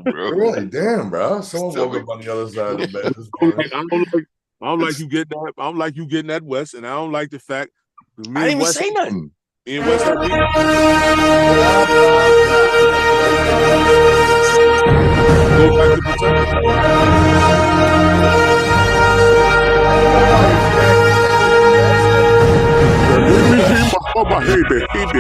bro. Really? Damn, bro. Someone Tell woke me. up on the other side of the bed this I'm morning. like, I don't like you getting that. I don't like you getting that West, and I don't like the fact that I didn't even say nothing. me and West have beef. Go back to protect. He's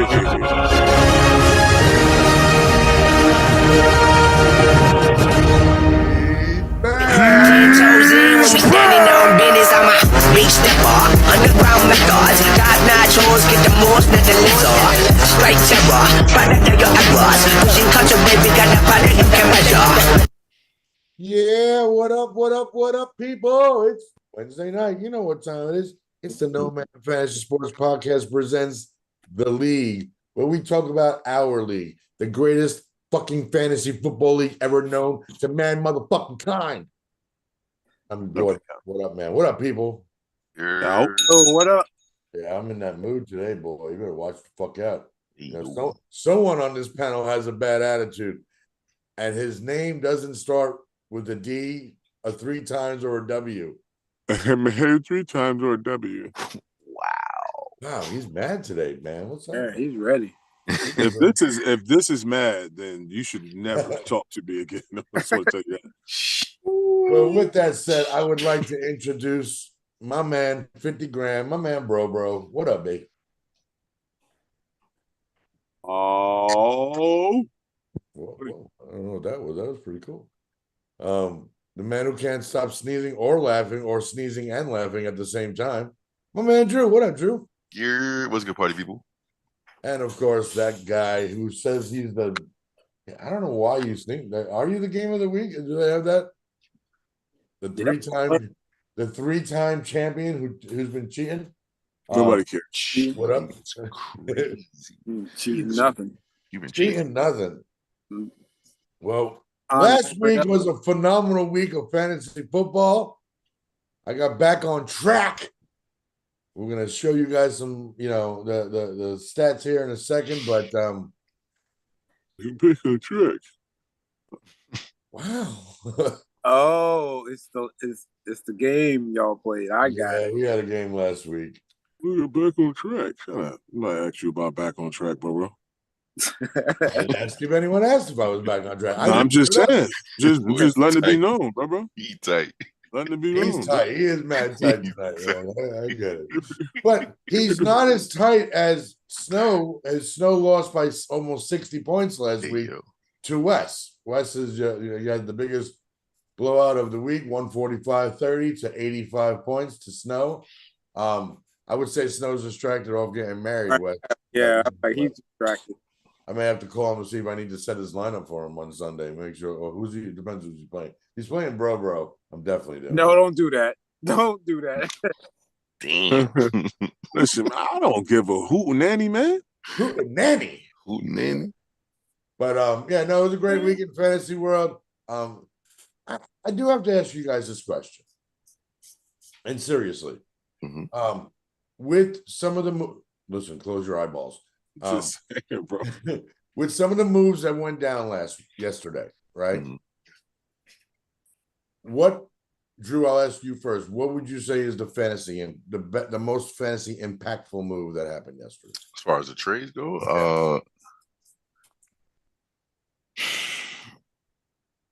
Ten back. toes in when we standing on business. I'm a big stepper, underground methods, top notch hoes, get the most that the lizard. Straight terror, better than your errors. Pushing culture, baby, got the powder you can measure. Yeah, what up, what up, what up, people? It's Wednesday night. You know what time it is. It's the No Man Fantasy Sports Podcast presents The League, where we talk about our league, the greatest fucking fantasy football league ever known to man motherfucking kind. I'm Gordon. What up, man? What up, people? You're- Oh, what up? Yeah, I'm in that mood today, boy. You better watch the fuck out. You know, Yo. someone on this panel has a bad attitude, and his name doesn't start with a D, a 3 times, or a W. Man, 3 times or a W. Wow, he's mad today, man. What's up? Yeah, he's ready. If this is mad, then you should never talk to me again. I just want to tell you that. Well, with that said, I would like to introduce my man, 50 grand, my man, bro. What up, babe? Oh, Whoa. I don't know what that was. That was pretty cool. The man who can't stop sneezing or laughing, or sneezing and laughing at the same time. My man, Drew. What up, Drew? What's good, party people? And of course, that guy who says he's the. I don't know why you think that. Are you the game of the week? Do they have that? The three-time champion who's been cheating. nobody cares. What up? It's crazy. Cheating nothing. You've been Cheating nothing. Mm. Well, Honest, last week was a phenomenal week of fantasy football. I got back on track. We're gonna show you guys some, the stats here in a second, but You pick a trick. wow. Oh, it's the game y'all played. I got it. We had a game last week. We're back on track. Shut up. I'm not ask you about back on track, bro. I didn't ask if anyone asked if I was back on track. I'm just saying. Just letting it be known, bro. He tight. Letting it be known. He's tight. He is mad tight tonight. Man. I get it. But he's not as tight as Snow. As Snow lost by almost 60 points last Hey, week yo. to Wes. Wes is you had the biggest blowout of the week, 145-30 to 85 points to Snow. I would say Snow's distracted off getting married, Wes. Yeah, he's distracted. I may have to call him to see if I need to set his lineup for him on Sunday. Make sure, or who's he? Depends who's he playing. He's playing bro. I'm definitely doing. No, don't do that. Don't do that. Damn. Listen, I don't give a hoot nanny, man. Nanny. Who nanny? But it was a great week in fantasy world. I do have to ask you guys this question, and seriously, with some of the listen, close your eyeballs. Just saying, bro. With some of the moves that went down yesterday, right? What, Drew? I'll ask you first. What would you say is the fantasy and the most fantasy impactful move that happened yesterday? As far as the trades go,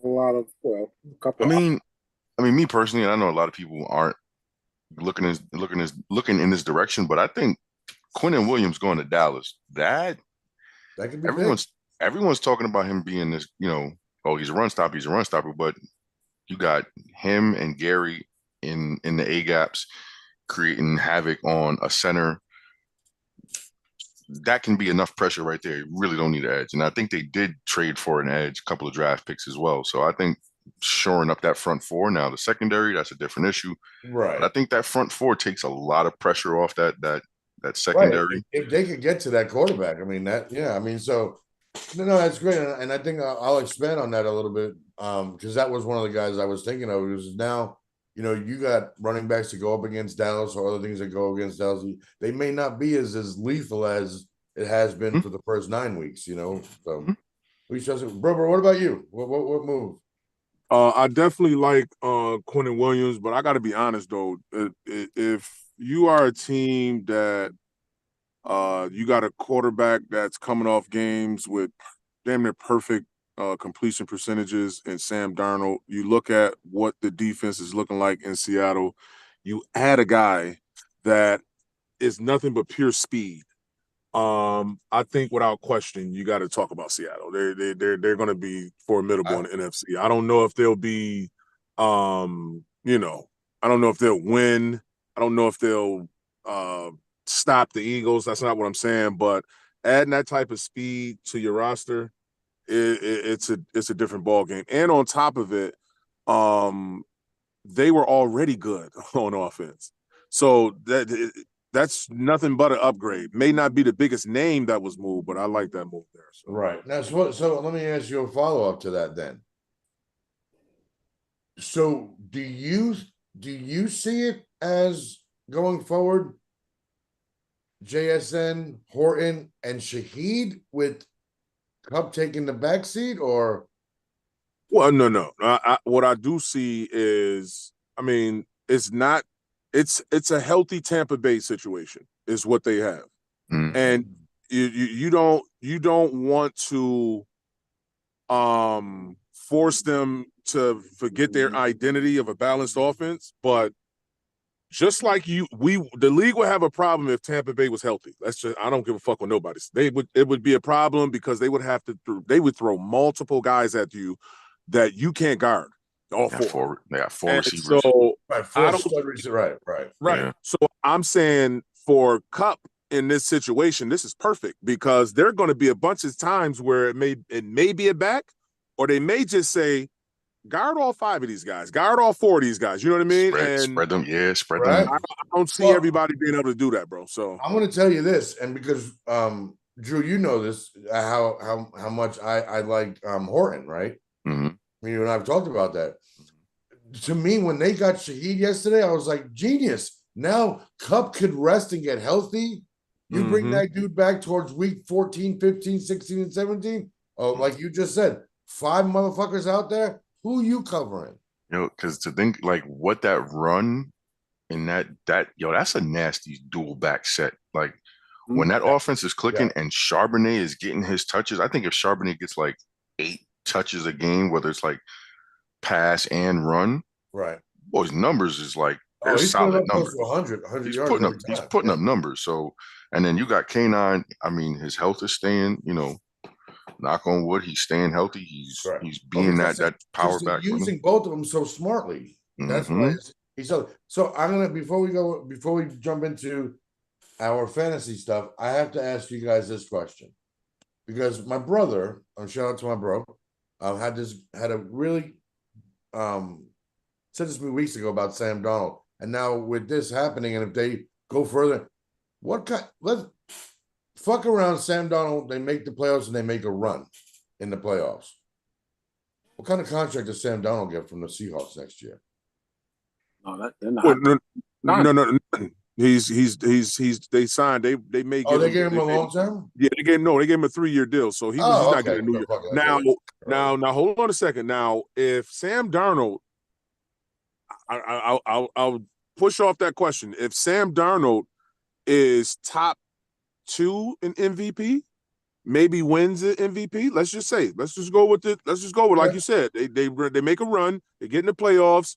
A lot of a couple. I mean, me personally, and I know a lot of people aren't looking in this direction, but I think Quinnen Williams going to Dallas, that could be everyone's talking about him being this, he's a run stopper, but you got him and Gary in the A gaps creating havoc on a center. That can be enough pressure right there. You really don't need an edge. And I think they did trade for an edge, a couple of draft picks as well. So I think shoring up that front four. Now the secondary, that's a different issue. Right. But I think that front four takes a lot of pressure off that secondary. Right. If they could get to that quarterback, so no, that's great. And I think I'll expand on that a little bit. Because that was one of the guys I was thinking of. Because now, you got running backs to go up against Dallas or other things that go against Dallas. They may not be as lethal as it has been for the first 9 weeks, So We trust him. Bro, what about you? What move? I definitely like Quentin Williams, but I got to be honest though. If you are a team that you got a quarterback that's coming off games with damn near perfect completion percentages and Sam Darnold, you look at what the defense is looking like in Seattle. You add a guy that is nothing but pure speed. I think without question, you got to talk about Seattle. They're going to be formidable in the NFC. I don't know if they'll be, I don't know if they'll win. I don't know if they'll stop the Eagles. That's not what I'm saying. But adding that type of speed to your roster, it's a different ball game. And on top of it, they were already good on offense, so that's nothing but an upgrade. May not be the biggest name that was moved, but I like that move there. So. Right. Now, so let me ask you a follow-up to that then. So do you see it as going forward, JSN, Horton, and Shaheed with Kupp taking the backseat, or? Well, no. What I do see is, I mean, it's not. It's a healthy Tampa Bay situation is what they have, and you don't want to force them to forget their identity of a balanced offense. But just like the league would have a problem if Tampa Bay was healthy. I don't give a fuck with nobody. It would be a problem because they would throw multiple guys at you that you can't guard. All four. They got four receivers. So right. Yeah. So I'm saying for Kupp in this situation, this is perfect because there are going to be a bunch of times where it may be a back, or they may just say, guard all five of these guys, guard all four of these guys. You know what I mean? Spread them. Yeah, spread right? them. I don't see everybody being able to do that, bro. So I'm going to tell you this, and because Drew, you know this, how much I like Horton, right? Mm-hmm. I mean, you and I've talked about that. To me, when they got Shaheed yesterday, I was like, genius. Now Kupp could rest and get healthy. You bring that dude back towards week 14, 15, 16, and 17. Oh, like you just said, 5 motherfuckers out there. Who you covering? Because to think like what that run and that's a nasty dual back set. Like when that offense is clicking and Charbonnet is getting his touches, I think if Charbonnet gets like 8 touches a game, whether it's like pass and run, right? Boy's numbers is like they're solid numbers. 100 he's yards putting up numbers. So, and then you got K9. I mean, his health is staying. Knock on wood, he's staying healthy. He's being that power back. Using both of them so smartly. That's why he's so. I'm gonna before we jump into our fantasy stuff, I have to ask you guys this question because my brother, shout out to my bro, had a really said this a few weeks ago about Sam Darnold, and now with this happening, and if they go further, let's fuck around Sam Darnold, they make the playoffs and they make a run in the playoffs. What kind of contract does Sam Darnold get from the Seahawks next year? No, they're not. No. They signed. They may give. They gave him a long term. Yeah, they gave him a 3-year deal, so he's not getting a new year. Now, hold on a second. Now, if Sam Darnold, I'll push off that question. If Sam Darnold is top 2 in MVP, maybe wins the MVP. Let's just go with like you said. They make a run. They get in the playoffs.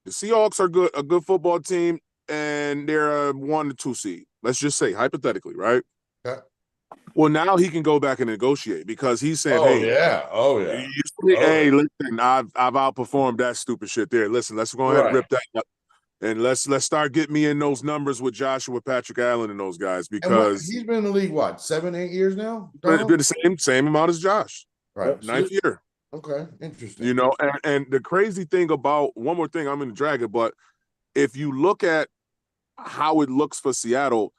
The Seahawks are a good football team, and they're a 1 to 2 seed. Let's just say hypothetically, right? Yeah. Well, now he can go back and negotiate because he's saying, hey, listen, I've outperformed that stupid shit there. Listen, let's go ahead and rip that up. And let's start getting me in those numbers with Joshua, Patrick Allen, and those guys because he's been in the league 7, 8 years now. It's been the same amount as Josh. Right, 9th year. Okay, interesting. And the crazy thing about one more thing, I'm going to drag it, but if you look at how it looks for Seattle,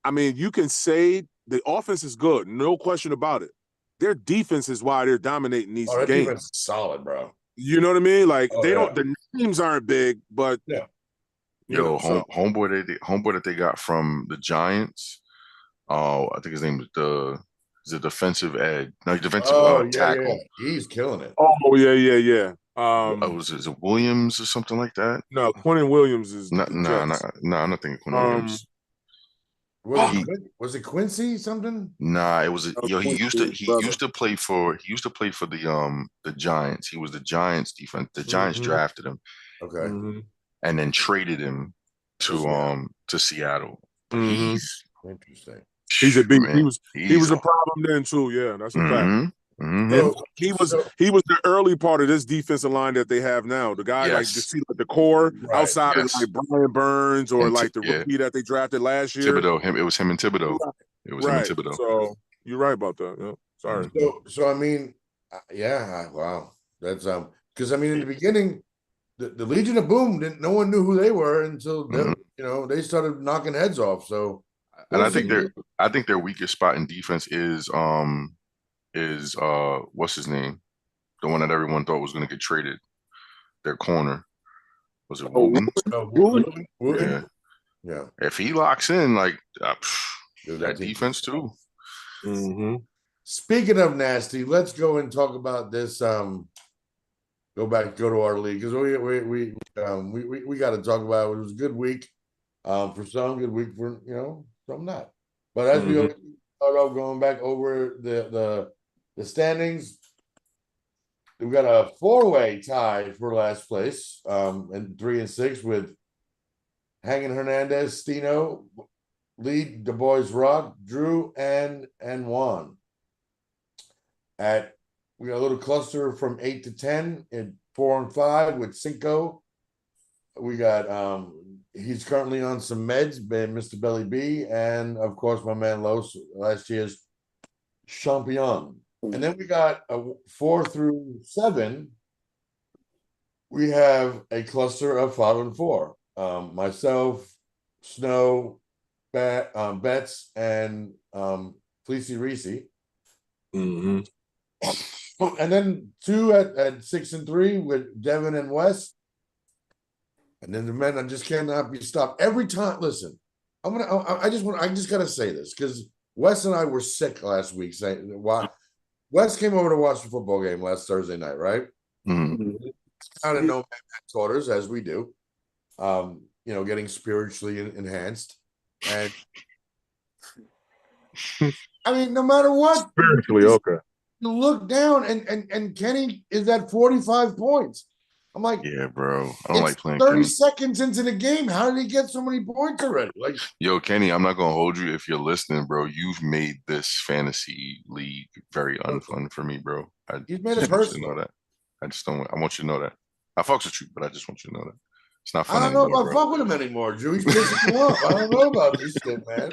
I mean, you can say the offense is good, no question about it. Their defense is why they're dominating these games. Defense is solid, bro. You know what I mean? Like the names aren't big, but homeboy that they got from the Giants. I think his name is He's a defensive end. No, defensive Oh yeah, tackle. he's killing it. Oh yeah. Was it Williams or something like that? No, Quentin Williams is No, the no, no, Jets. no. I'm not thinking Quinn Um, Williams. Was it Quincy something? Nah, it was he brother. used to play for the Giants. He was the Giants defense. The Giants Mhm. drafted him Okay. mhm. and then traded him to Seattle. But Mhm. Interesting. He's a beast. man, He was a problem then too. Yeah, that's a fact. Mhm, mhm. And he was the early part of this defensive line that they have now. The guy like Yes. you see like the core Right, outside yes. of like Brian Burns or And like the yeah. rookie that they drafted last year. Thibodeau. It was him and Thibodeau. It was him and Thibodeau. So you're right about that. Yeah. Sorry. So I mean, yeah, wow. That's because I mean in the beginning, the Legion of Boom no one knew who they were until Mhm. they started knocking heads off. So And I think their weakest spot in defense is what's his name? The one that everyone thought was gonna get traded. Their corner. Was it Wooten? Wooten? Yeah. Yeah. If he locks in, like Dude, that team- defense too. Mm-hmm. Speaking of nasty, let's go and talk about this. Go to our league because we got to talk about it. It was a good week, for some, good week for some not. But as we always start off going back over the standings, we got a 4-way tie for last place, and 3 and 6 with Hanging Hernandez, Stino, Lee, Du Bois, Rock, Drew, and Juan. We got a little cluster from 8 to 10 and 4 and 5 with Cinco. We got he's currently on some meds, Mr. Belly B, and of course my man Los, last year's champion. And then we got a 4 through 7. We have a cluster of 5 and 4. Myself, Snow, Betts, and Fleecy Reese. Mm-hmm. And then 2 at 6 and 3 with Devin and Wes. And then the men, I just cannot be stopped. Every time, listen, I just gotta say this because Wes and I were sick last week. Saying why Wes came over to watch the football game last Thursday night, right? Mhm. Out of no man's quarters, as we do. Getting spiritually enhanced. And I mean, no matter what, Spiritually, okay. you look down and Kenny is at 45 points. I'm like, Yeah, bro. I don't like playing 30 Kenny. seconds into the game. How did he get so many points already? Like, Yo, Kenny, I'm not gonna hold you if you're listening, bro. You've made this fantasy league very unfun for me, bro. He's made it just want you to personal. know that. I just don't. I want you to know that. I fucks with you, but I just want you to know that it's not fun I don't know anymore, if I bro. fuck with him anymore, Drew. He's pissing me off. I don't know about this shit, man.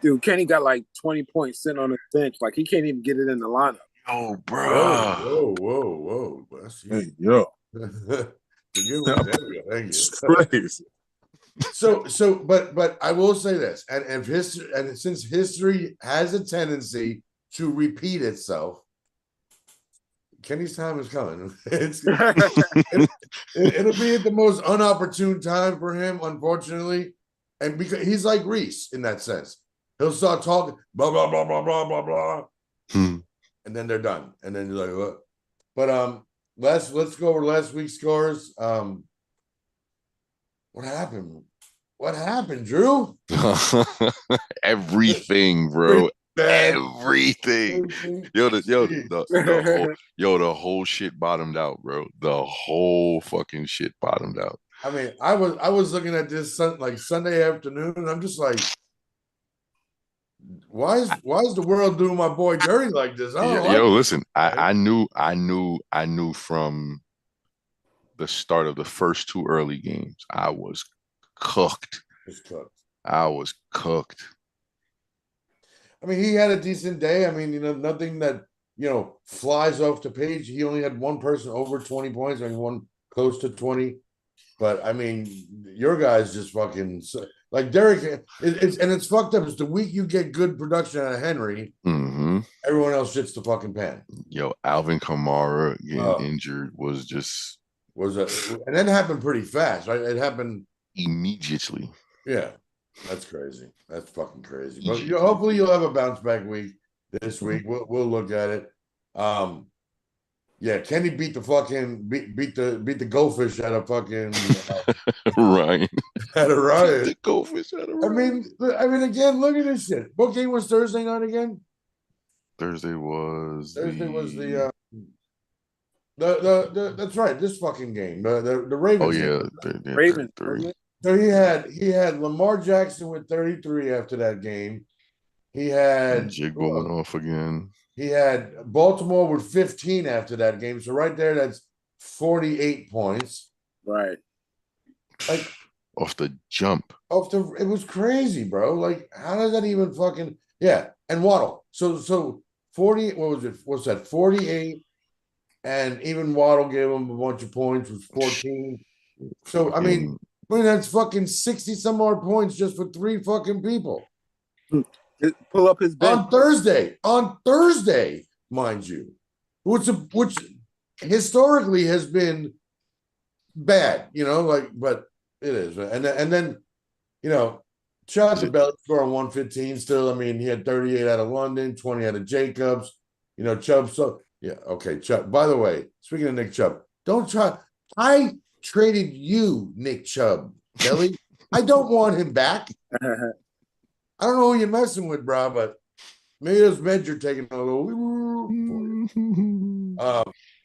Dude, Kenny got like 20 points sitting on the bench. Like he can't even get it in the lineup. Yo, bro. Whoa. That's Hey, yo. there we go. Thank you. Crazy. So, but I will say this, and history, and since history has a tendency to repeat itself, Kenny's time is coming. It'll be at the most unopportune time for him, unfortunately, and because he's like Reese in that sense, he'll start talking blah blah blah blah blah blah blah, and then they're done, and then you're like, what? But let's go over last week's scores. What happened? What happened, Drew? Everything, bro. Bad. Everything. The whole shit bottomed out, bro. The whole fucking shit bottomed out. I mean, I was looking at this Sunday afternoon, and I'm just like, why is the world doing my boy dirty like this? Listen, I knew from the start of the first 2 early games, I was cooked. I was cooked. I mean, he had a decent day. I mean, nothing that flies off the page. He only had one person over 20 points, and one close to 20. But I mean, your guys just fucking like Derek. It's fucked up. It's the week you get good production out of Henry. Mm-hmm. Everyone else shits the fucking pan. Yo, Alvin Kamara getting injured was and that happened pretty fast, right? It happened immediately. Yeah. That's crazy. That's fucking crazy. But hopefully you'll have a bounce back week this week. We'll look at it. Yeah, Kenny beat the goldfish at a fucking Right. at a riot. The goldfish at a I riot. mean, again, look at this shit. What game was Thursday night again? Thursday was the that's right, this fucking game. The Ravens. Oh yeah, game. Ravens. 33. So he had Lamar Jackson with 33 after that game. He had Jigba went off again. He had Baltimore with 15 after that game. So right there, that's 48 points. Right. Like Off the jump. it was crazy, bro. Like, how does that even fucking and Waddle. So 40, what was it? What's that? 48. And even Waddle gave him a bunch of points, was 14. So I mean that's fucking 60 some odd points just for 3 fucking people. Pull up his bench. On Thursday, mind you, which historically has been bad, but it is. And then, shout out to Belly scoring 115 still. I mean, he had 38 out of London, 20 out of Jacobs, Chubb. So yeah, okay, Chubb. By the way, speaking of Nick Chubb, don't try. I traded you, Nick Chubb, Belly. I don't want him back. I don't know who you're messing with, bro, but maybe those meds you're taking a little.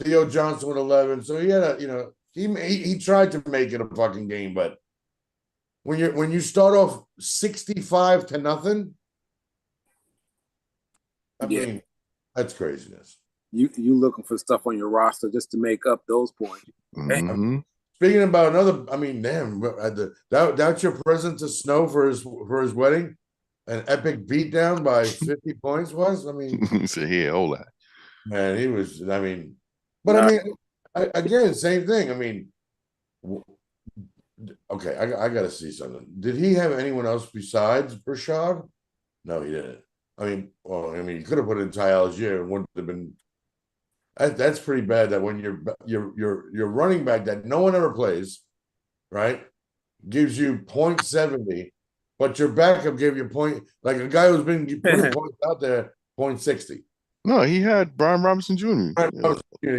Theo Johnson with 11, so he had he tried to make it a fucking game, but when you start off 65 to nothing, I mean that's craziness. You looking for stuff on your roster just to make up those points. Mm-hmm. Speaking about another, I mean, damn, that's your present to Snow for his wedding. An epic beatdown by 50 points was. I mean, He said, "Here, hold that." Man, he was. I mean, but I mean, again, same thing. I mean, okay, I got to see something. Did he have anyone else besides Rashad? No, he didn't. I mean, he could have put in Ty Algier and wouldn't have been. That's pretty bad. That when your running back that no one ever plays, right, gives you 0.70. But your backup gave you like a guy who's been putting points out there, 0.60. No, he had Brian Robinson Jr. He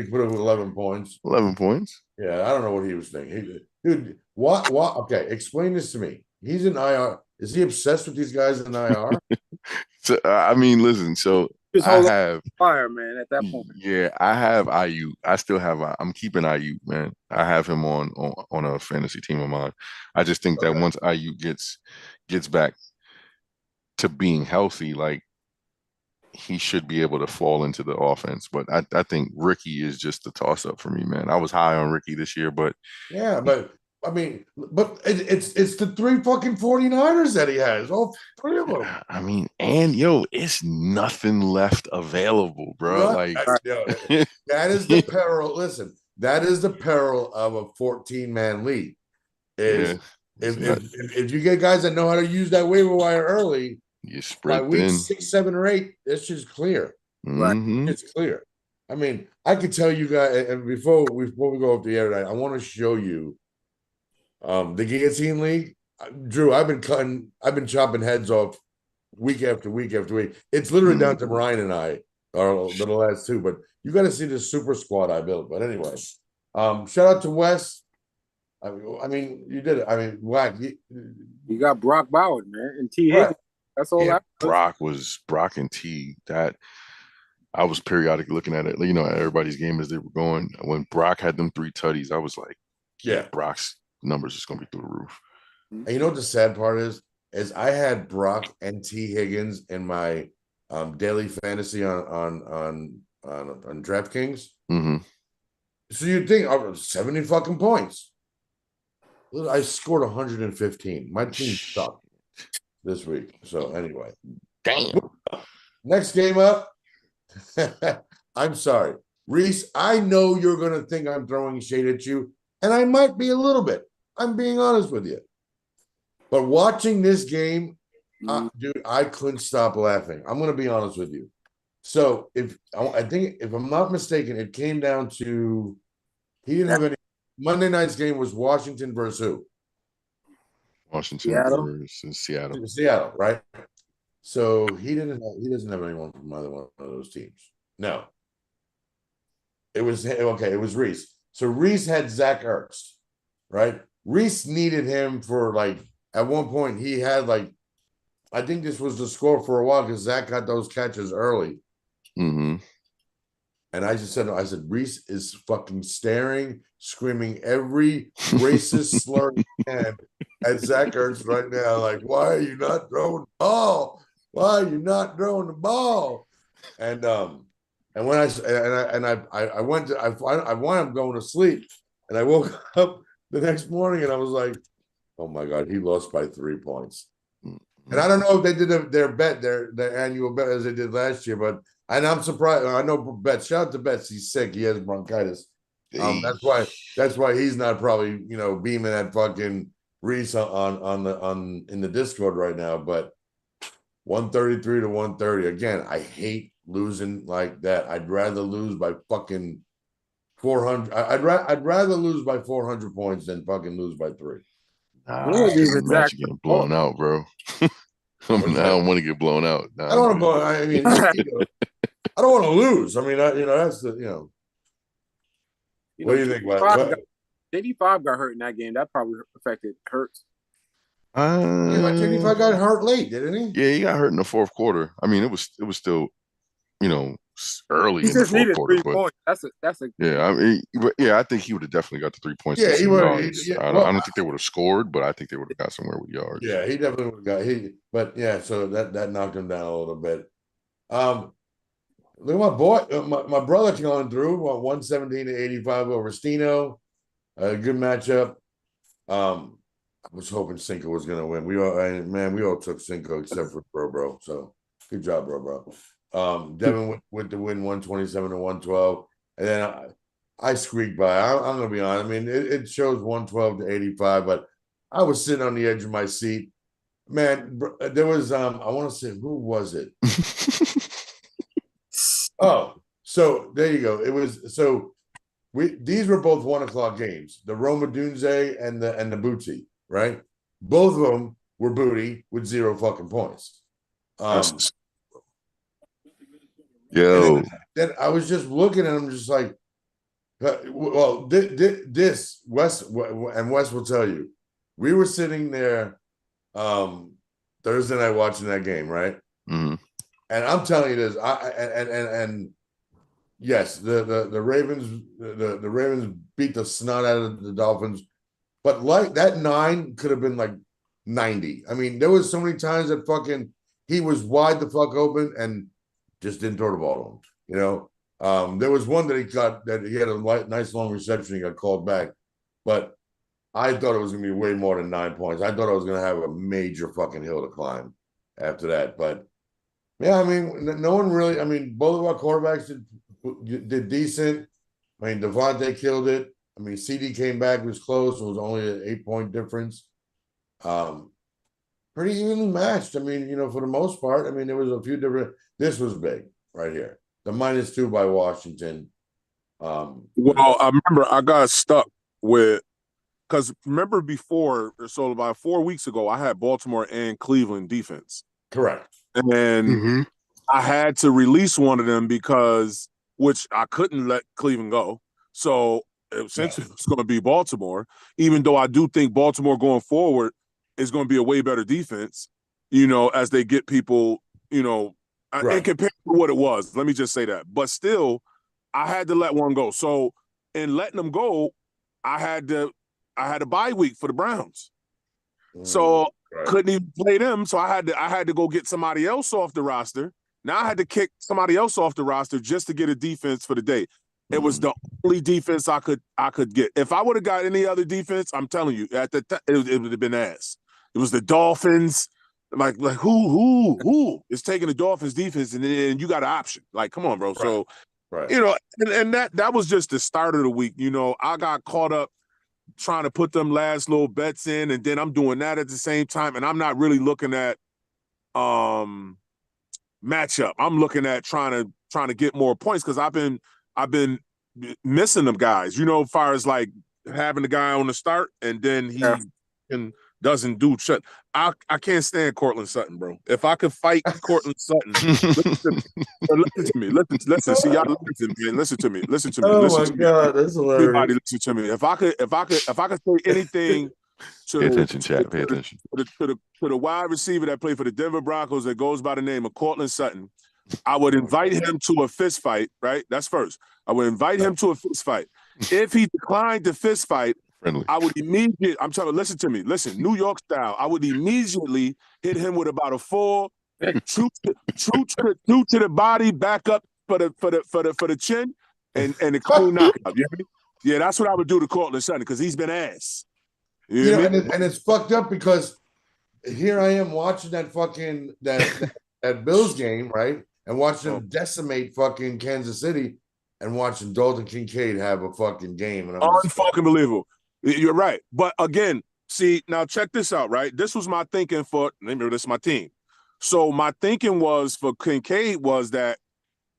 put up 11 points. 11 points. Yeah, I don't know what he was thinking. Dude, what? Okay, explain this to me. He's in IR. Is he obsessed with these guys in IR? So I mean, listen. So I have fire, man. At that point, yeah, I have IU. I still have. I'm keeping IU, man. I have him on a fantasy team of mine. I just think that once IU gets back to being healthy, like he should be able to fall into the offense. But I think Ricky is just a toss up for me, man. I was high on Ricky this year, but yeah, but I mean, it's the 3 fucking 49ers that he has. All 3 of them. I mean, and it's nothing left available, bro. Like that is the peril. Listen, that is the peril of a 14-man league. If you get guys that know how to use that waiver wire early, you spread by week thin. 6, 7, or 8, it's just clear. Mm-hmm. It's clear. I mean, I could tell you guys, and before we go off the air tonight, I want to show you the Guillotine League. Drew, I've been chopping heads off week after week after week. It's literally down to Ryan and I are the last 2, but you got to see this super squad I built. But anyway, shout out to Wes. I mean, you did it. I mean, Wack. You got Brock Bowers, man, and T. Higgins. That's all. Yeah, Brock and T. That I was periodically looking at it, at everybody's game as they were going. When Brock had them 3 tutties, I was like, yeah, Brock's numbers is going to be through the roof. And you know what the sad part is I had Brock and T. Higgins in my daily fantasy on DraftKings. Mm-hmm. So you'd think 70 fucking points. I scored 115. My team sucked this week. So anyway, damn. Next game up. I'm sorry, Reese. I know you're gonna think I'm throwing shade at you, and I might be a little bit. I'm being honest with you. But watching this game, dude, I couldn't stop laughing. I'm gonna be honest with you. So I think if I'm not mistaken, it came down to he didn't have any. Monday night's game was Washington versus who? Washington Seattle? versus Seattle. Seattle, right? So he doesn't have anyone from either one of those teams. No. It was okay, it was Reese. So Reese had Zach Ertz, right? Reese needed him for like at one point he had like I think this was the score for a while because Zach got those catches early. Mm-hmm. And I said, Reese is fucking staring, screaming every racist slur he can at Zach Ertz right now. Like, why are you not throwing the ball? Why are you not throwing the ball? And when I went to I wound up going to sleep, and I woke up the next morning and I was like, oh my god, he lost by 3 points. And I don't know if they did their bet, their annual bet as they did last year, but and I'm surprised. I know Bet. Shout out to Betts. He's sick. He has bronchitis. That's why he's not probably beaming at fucking Reese on in the Discord right now. But 133 to 130 again. I hate losing like that. I'd rather lose by fucking 400. I'd rather lose by 400 points than fucking lose by 3. Nah, It wasn't even imagine Zach. getting blown out, bro. I don't want to get blown out. Nah, I don't want to blow. I mean, I don't want to lose. I mean, that's the What do you think, Mike? 85 got hurt in that game. That probably affected Hurts. Yeah, 85 got hurt late, didn't he? Yeah, he got hurt in the fourth quarter. I mean, it was still, early He in the just fourth needed quarter. 3 But points. That's a yeah, I mean, I think he would have definitely got the 3 points. Yeah, he would. I don't think they would have scored, but I think they would have got somewhere with yards. Yeah, he definitely would have got But yeah, so that knocked him down a little bit. Look at my boy, my brother coming through. 117 to 85 over Stino. A good matchup. I was hoping Cinco was gonna win. We all took Cinco except for bro. So good job, bro. Devin with the win 127 to 112. And then I squeaked by. I'm gonna be honest. I mean, it shows 112 to 85, but I was sitting on the edge of my seat. Man, there was I want to say, who was it? Oh, so there you go. It was these were both 1 o'clock games. The Roma Dunze and the Booty, right? Both of them were booty with 0 fucking points. Yo, then I was just looking at them, just like, well, this Wes will tell you, we were sitting there Thursday night watching that game, right? Mm-hmm. And I'm telling you this, and yes, the Ravens, the Ravens beat the snot out of the Dolphins, but like that 9 could have been like 90. I mean, there was so many times that fucking he was wide the fuck open and just didn't throw the ball to him. There was one that he had a nice long reception. He got called back, but I thought it was gonna be way more than 9 points. I thought I was gonna have a major fucking hill to climb after that, but. Yeah, I mean, no one really. I mean, both of our quarterbacks did decent. I mean, Devontae killed it. I mean, CD came back, was close. It was only an 8-point difference. Pretty evenly matched. I mean, for the most part. I mean, there was a few different. This was big right here. The -2 by Washington. Well, I remember I got stuck with because remember before, so about 4 weeks ago, I had Baltimore and Cleveland defense. Correct. And I had to release one of them which I couldn't let Cleveland go. So essentially it's going to be Baltimore, even though I do think Baltimore going forward is going to be a way better defense, as they get people, and compared to what it was. Let me just say that. But still, I had to let one go. So in letting them go, I had a bye week for the Browns. So couldn't even play them, so I had to go get somebody else off the roster. Now I had to kick somebody else off the roster just to get a defense for the day. It was the only defense I could get. If I would have got any other defense, I'm telling you, at the time it would have been ass. It was the Dolphins. Like who is taking the Dolphins defense and you got an option? Like, come on, bro. So and that was just the start of the week. I got caught up trying to put them last little bets in, and then I'm doing that at the same time, and I'm not really looking at matchup. I'm looking at trying to get more points because I've been missing them guys, as far as like having the guy on the start and then he can doesn't do shit. I can't stand Cortland Sutton, bro. If I could fight Cortland Sutton, listen to me. Listen. See, y'all listen, man. Listen to me. Oh my God, that's Everybody, hilarious. listen to me. If I could say anything to Pay attention, chat. Pay to the- attention. to the wide receiver that played for the Denver Broncos that goes by the name of Cortland Sutton, I would invite him to a fist fight, right? That's first. I would invite him to a fist fight. If he declined the fist fight, Friendly. I would immediately, I'm telling, listen to me, listen, New York style, I would immediately hit him with about a 4, true to the body, back up for the chin, and the clean knockout. You hear me? Yeah, that's what I would do to Cortland Sutton because he's been ass. You You know know, what I mean? and it's fucked up because here I am watching that fucking that Bills game, right? And watching them decimate fucking Kansas City and watching Dalton Kincaid have a fucking game. And I'm just, Unfucking believable. You're right. But again, see, now check this out, right? This was my thinking for, remember, this is my team. So my thinking was for Kincaid was that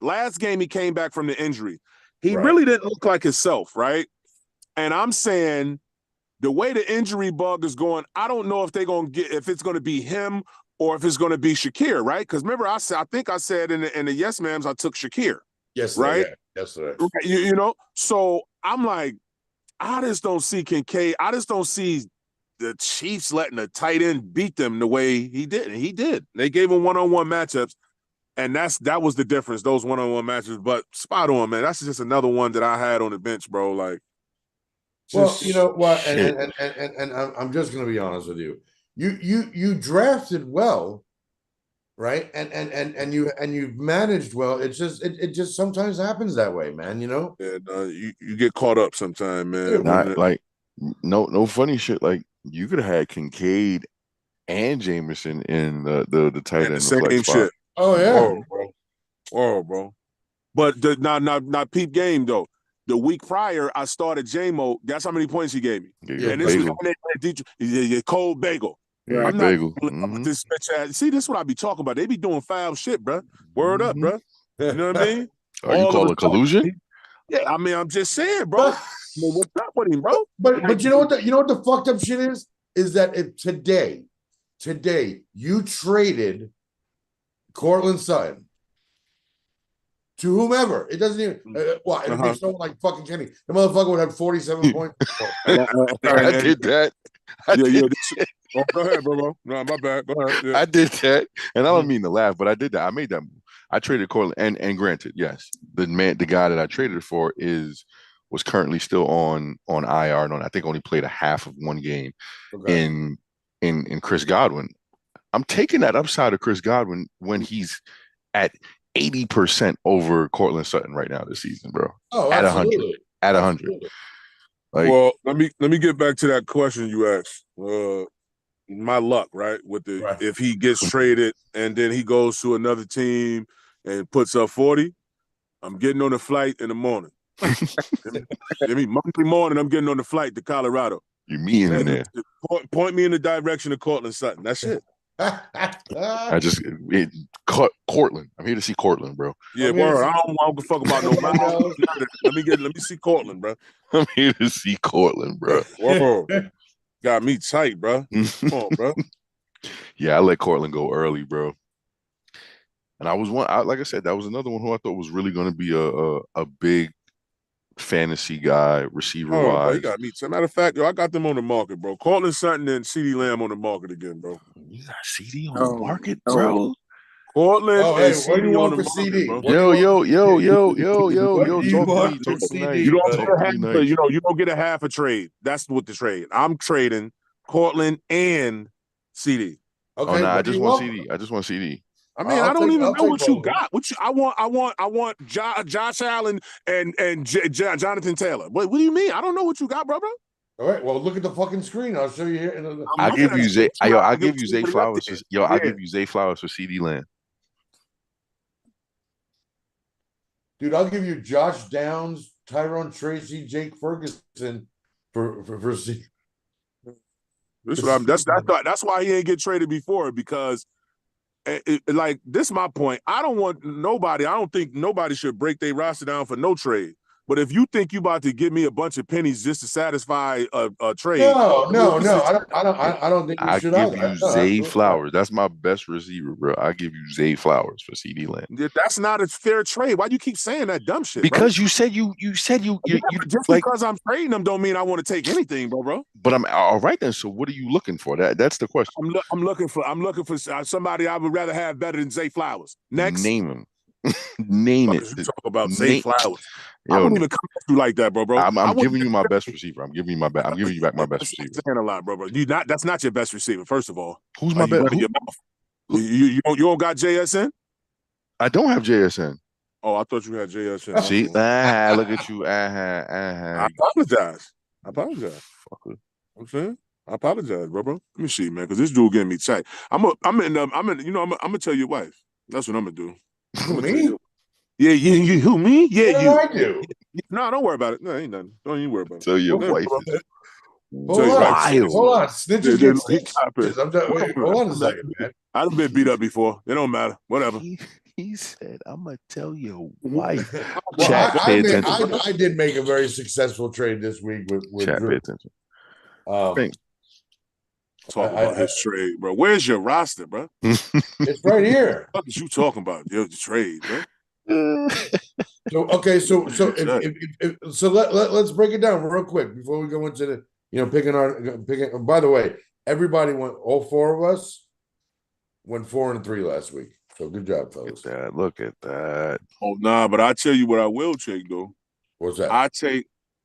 last game he came back from the injury. He Right. really didn't look like himself, right? And I'm saying the way the injury bug is going, I don't know if they're going to get, if it's going to be him or if it's going to be Shakir, right? Because remember, I think I said in the Yes Ma'ams, I took Shakir. yes, Right? Yes, sir. You know? So I'm like, I just don't see Kincaid. I just don't see the Chiefs letting a tight end beat them the way he did. And he did. They gave him one-on-one matchups, and that was the difference, those one-on-one matchups. But spot on, man. That's just another one that I had on the bench, bro. Like, Well, you know what? Shit. And I'm just gonna be honest with you. You drafted well, right? And you've managed well. It's just it just sometimes happens that way, man. You know. and, you get caught up sometime, man. Not like no funny shit. Like you could have had Kincaid and Jameson in the tight end the the same flex spot. shit. Oh yeah. Bro. But not peep game though. The week prior, I started J-Mo. Guess how many points he gave me? Yeah, And this was bagel. cold bagel. Yeah. I'm not Bagel. pulling up with this bitch ass. See, this is what I be talking about. They be doing foul shit, bro. Word up, bro. You know what I mean? Are you All of call a it collusion? Yeah, I mean, I'm just saying, bro. I mean, what's up with him, bro? But you know what the fucked up shit is that if today you traded Cortland Sutton to whomever, it doesn't even what it'd be someone like fucking Kenny. The motherfucker would have 47 points. I did that. Go ahead, bro. No, my bad. Go ahead. Yeah. I did that, and I don't mean to laugh, but I did that. I made that move. I traded Cortland, and granted, yes, the guy that I traded for was currently still on IR, and I think only played a half of one game in Chris Godwin. I'm taking that upside of Chris Godwin when he's at 80% over Cortland Sutton right now this season, bro. Oh, at absolutely. 100, at 100. Like, Well, let me get back to that question you asked. My luck, right? With if he gets traded and then he goes to another team and puts up 40, I'm getting on the flight in the morning. Monday morning, I'm getting on the flight to Colorado. you mean in there? Point me in the direction of Cortland Sutton. That's it. I just Cortland. I'm here to see Cortland, bro. Yeah, word. I don't give a fuck about no man. Let me see Cortland, bro. I'm here to see Cortland, bro. Whoa. Got me tight, bro. Come on, bro. Yeah, I let Cortland go early, bro. And I was like I said, that was another one who I thought was really going to be a big fantasy guy, receiver Bro, wise. you got me. As a matter of fact, I got them on the market, bro. Cortland Sutton and CeeDee Lamb on the market again, bro. You got CD on Oh, the market, no. bro. Cortland Oh, and hey, what do CeeDee you on want the for market, CD? bro. What do you Yo, want talk for to me CD, nice. You don't Talk get to half, me nice. you don't get a half a trade. That's what the trade. I'm trading Cortland and CD. Okay, Oh no, I what do just you want want? CD. I just want CD. I mean, I don't even know what you got. I want Josh Allen and Jonathan Taylor. What do you mean? I don't know what you got, bro. All right, well, look at the fucking screen. I'll show you here. I'll give you Zay. I'll give you Zay somebody Flowers. else I'll give you Zay Flowers for CD Land. Dude, I'll give you Josh Downs, Tyrone Tracy, Jake Ferguson for CD. That's why he ain't get traded before, because like this is my point. I don't think nobody should break their roster down for no trade. But if you think you about to give me a bunch of pennies just to satisfy a trade, No. I don't think we I should give either. you No, Zay absolutely not. Flowers. That's my best receiver, bro. I give you Zay Flowers for CD Lamb. that's not a fair trade. Why do you keep saying that dumb shit, Because bro? you said you Just like, because I'm trading them don't mean I want to take anything, bro. but I'm all right then. So what are you looking for? That's the question. I'm looking for somebody I would rather have better than Zay Flowers. Next, Name him. Name fuck it. is you talk about Zay Name- Flowers. I Yo, wouldn't even come at you like that, bro. I'm giving you my best receiver. I'm giving you back my best That's receiver. saying a lot, bro. That's not your best receiver. First of all, Who's my you best? running your mouth? You don't got JSN? I don't have JSN. Oh, I thought you had JSN. See, look at you. I apologize. Fucker. I'm saying I apologize, bro. Let me see, man, because this dude getting me tight. I'm gonna tell your wife. That's what I'm gonna do. Me? Yeah, you who me? Yeah, What you. did I do? No, don't worry about it. No, ain't nothing. Don't even worry about it. So your Yeah, wife bro. is Hold on. wild. Hold on. Snitches Yeah, get he stitches. I'm done. Wait, hold on a second, man. I've been beat up before. It don't matter. Whatever. He said, "I'm gonna tell your wife." Well, Chat, pay attention. I did make a very successful trade this week with Chat, pay Drew. attention. Um, Talk about his trade, bro. Where's your roster, bro? it's right here. What is you talking about? Your trade, bro. So okay, so let's break it down real quick before we go into the picking. By the way, everybody went. All four of us went 4-3 last week. So good job, fellas. Look at that. Oh nah, but I tell you what I will take though. What's that?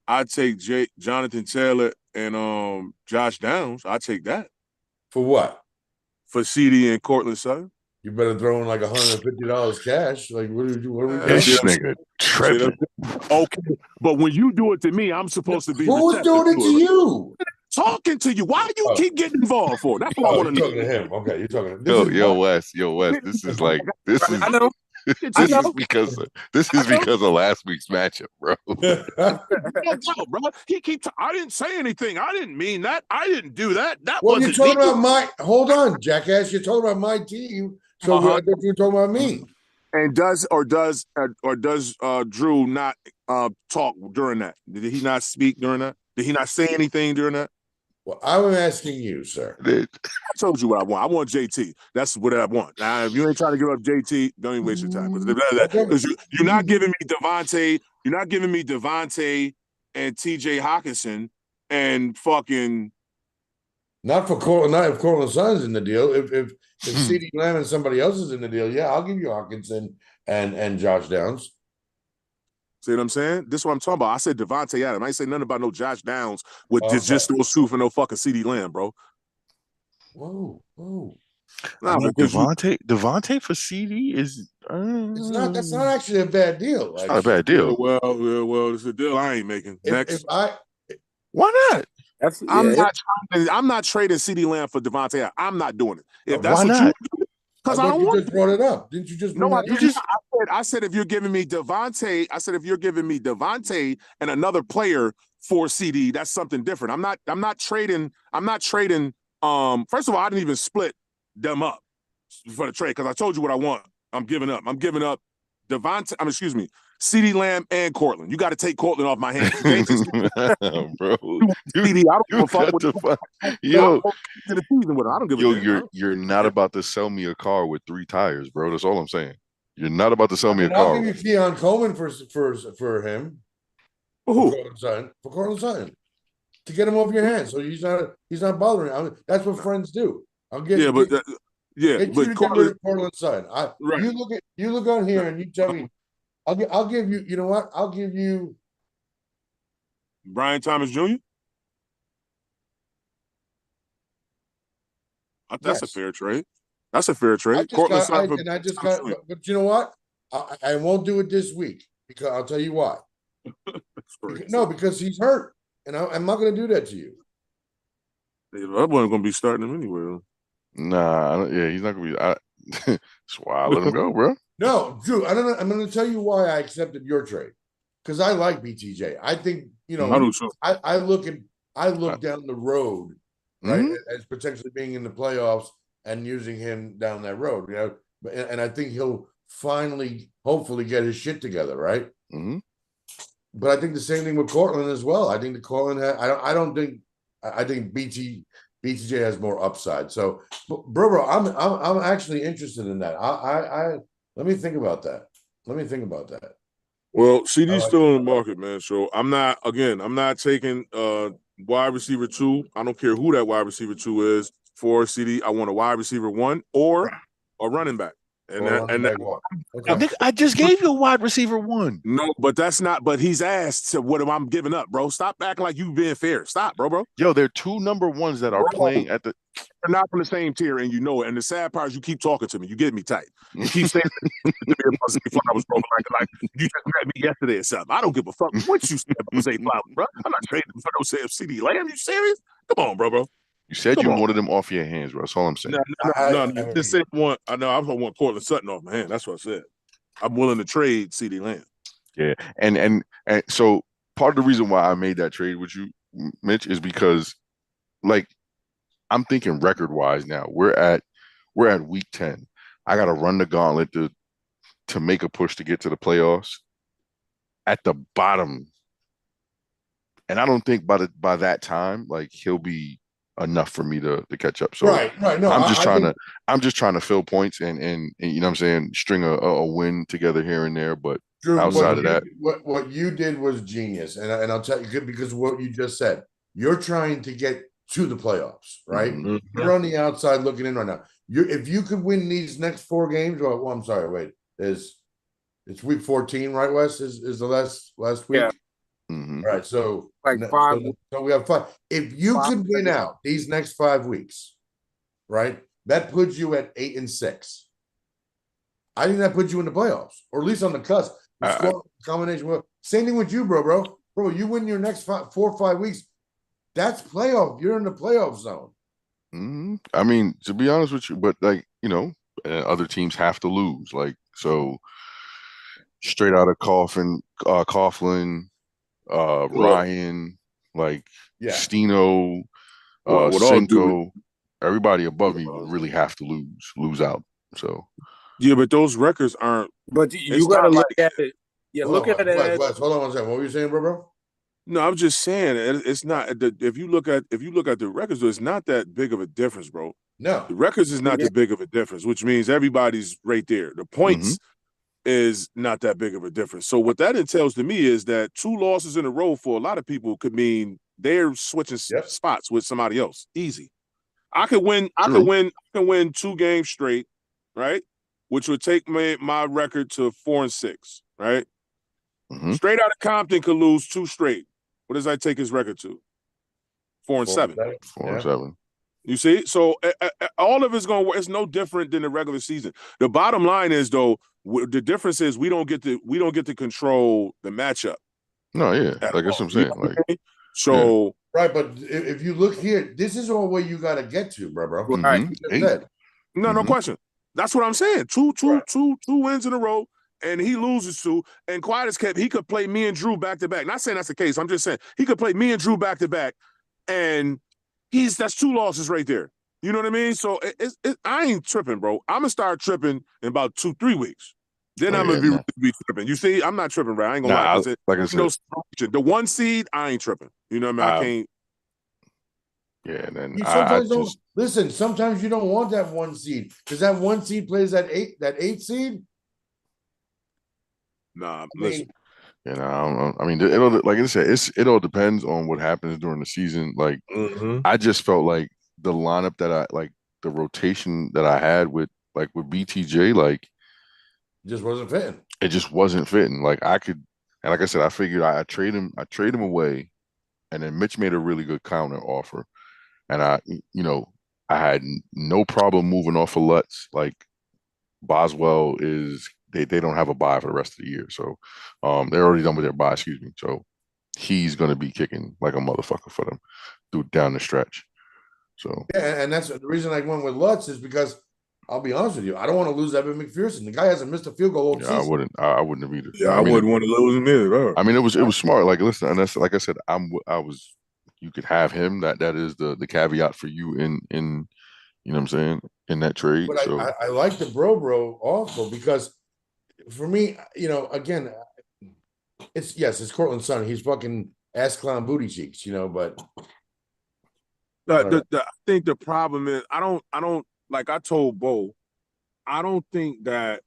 I take Jonathan Taylor and Josh Downs. I take that For what? for CD and Cortland Sutton. You better throw in like $150 cash. Like what do we This Yeah. nigga tripping. Okay, but when you do it to me, I'm supposed to be. Who was doing it to you? Talking to you. Why do you keep getting involved for? That's what I Oh, want you're to know. talking to him. Okay, you're talking to him. Yo, Wes. This is like I know. this is because of last week's matchup, bro. No, bro. He keeps. I didn't say anything. I didn't mean that. I didn't do that. That Well, you're wasn't talking me. about hold on, jackass. You're talking about my team. So I thought you were talking about me. And does Drew not talk during that? Did he not speak during that? Did he not say anything during that? Well, I'm asking you, sir. I told you what I want. I want JT. That's what I want. Now, if you ain't trying to give up JT, don't even waste your time. Because you're not giving me Devontae. You're not giving me Devontae and TJ Hawkinson and fucking. Not if Cortland Sutton's in the deal. If CeeDee Lamb and somebody else is in the deal, yeah, I'll give you Hawkinson and Josh Downs. See what I'm saying? This is what I'm talking about. I said Devontae Adams. I ain't say nothing about no Josh Downs with just no suit for no fucking CeeDee Lamb, bro. Whoa. Nah, Devontae for CD is That's not actually a bad deal. It's not a bad deal. Well, it's a deal I ain't making. Next. Why not? I'm not trading CeeDee Lamb for Devontae Adams. I'm not doing it. If that's Why what not? you do, because I don't want just brought it up. Didn't you just No, bring I said if you're giving me Devontae, and another player for CD, that's something different. I'm not trading. First of all, I didn't even split them up for the trade because I told you what I want. I'm giving up CeeDee Lamb and Cortland. You got to take Cortland off my hands. Bro. CD, I don't give a fuck. Yo, I don't give a damn. You're not about to sell me a car with 3 tires, bro. That's all I'm saying. You're not about to sell me a I'll car. give you Keon Coleman for him. Who? For Cortland Sutton. To get him off your hands. So he's not bothering. That's what friends do. I'll get Cortland Sutton. Right. You look on here and you tell me I'll give you, you know what? I'll give you Brian Thomas Jr. That's a fair trade. That's a fair trade. But you know what? I won't do it this week because I'll tell you why. Because he's hurt, and I'm not going to do that to you. I wasn't going to be starting him anyway. Nah, yeah, he's not going to be. That's why I let him go, bro. No, Drew, I'm going to tell you why I accepted your trade because I like BTJ. I think I look down the road, right, as potentially being in the playoffs and using him down that road, and I think he'll finally, hopefully, get his shit together, right? Mm-hmm. but I think the same thing with Cortland as well. I think the Cortland I don't think I think BTJ has more upside. So, bro, I'm actually interested in that. I let me think about that. Well, CD's like still in the market, man. So I'm not taking wide receiver 2. I don't care who that wide receiver 2 is for CD. I want a wide receiver 1 or a running back. I just gave you a wide receiver 1. No, but that's not. But he's asked, so what am I giving up, bro? Stop acting like you being fair. Stop, bro. Yo, there are 2 number 1s that are playing at the. They're not from the same tier, and you know it. And the sad part is you keep talking to me. You get me tight. You keep saying to me about Zay Flowers, bro. Like you just met me yesterday or something. I don't give a fuck what you said about Zay Flowers, bro. I'm not trading for no CD Lamb. You serious? Come on, bro. You said you wanted them off your hands, bro. That's all I'm saying. No. Just say one. I know I want Cortland Sutton off my hand. That's what I said. I'm willing to trade CD Lamb. Yeah, and so part of the reason why I made that trade with you, Mitch, is because, like, I'm thinking record wise now. We're at week 10. I got to run the gauntlet to make a push to get to the playoffs at the bottom, and I don't think by that time, like, he'll be enough for me to catch up. So right. No, I'm just trying to fill points and you know what I'm saying, string a win together here and there. But Drew, outside of that, what you did was genius, and I'll tell you because what you just said, you're trying to get to the playoffs, right? Mm-hmm. You're on the outside looking in right now. If you could win these next 4 games, well, I'm sorry, wait, it's week 14, right, Wes? Is the last week? Yeah. Mm-hmm. All right, so like 5. So we have 5. If you could win out these next 5 weeks, right, that puts you at 8-6. I think that puts you in the playoffs, or at least on the cusp. Combination. Well, same thing with you, bro. You win your next 4 or 5 weeks. That's playoff. You're in the playoff zone. Mm-hmm. I mean, to be honest with you, but, like, you know, other teams have to lose. Like, so straight out of Coughlin. Ryan, like, Stino, Cinco, everybody above me really have to lose out. So yeah, but those records aren't. But you got to look at it. Yeah, look at it. Wes, hold on one second. What were you saying, bro? No, I'm just saying it's not. If you look at the records, it's not that big of a difference, bro. No, the records is not that big of a difference, which means everybody's right there. The points is not that big of a difference. So what that entails to me is that 2 losses in a row for a lot of people could mean they're switching spots with somebody else. Easy. I could win 2 games straight, right? Which would take my record to 4-6, right? Mm-hmm. Straight out of Compton could lose 2 straight. What does that take his record to? 4-7. 4-7. You see? So all of it's going to work. It's no different than the regular season. The bottom line is, though, the difference is we don't get to control the matchup. No, yeah. Like, that's what I'm saying. Like, so right, but if you look here, this is all where you got to get to, bro. Right. No question. That's what I'm saying. Two wins in a row, and he loses 2. And quiet as kept, he could play me and Drew back to back. Not saying that's the case. I'm just saying he could play me and Drew back to back, and that's 2 losses right there. You know what I mean? So I ain't tripping, bro. I'm gonna start tripping in about 2-3 weeks. Then I'm gonna be tripping. You see, I'm not tripping, bro. I ain't gonna lie. Like I said, the 1 seed, I ain't tripping. You know what I mean? I can't. Yeah, and then listen. Sometimes you don't want that 1 seed because that 1 seed plays that 8 seed. Nah, listen. You know, I mean, it'll, like I said, it all depends on what happens during the season. Like, I just felt like the lineup that the rotation that I had with BTJ, like, just wasn't fitting. It just wasn't fitting. Like, and like I said, I figured I trade him away, and then Mitch made a really good counter offer, and I had no problem moving off of Lutz. Like, Boswell is. They don't have a bye for the rest of the year. So they're already done with their bye, excuse me. So he's going to be kicking like a motherfucker for them down the stretch. So yeah, and that's the reason I went with Lutz is because I'll be honest with you, I don't want to lose Evan McPherson. The guy hasn't missed a field goal all season. I wouldn't have either. Yeah, I wouldn't want to lose him either. I mean, it was smart. Like, listen, and that's like I said, you could have him. That is the caveat for you in you know what I'm saying, in that trade. But so I like the bro also because for me, again, it's Cortland's son. He's fucking ass clown booty cheeks, but I think the problem is I don't like I told Bo, I don't think that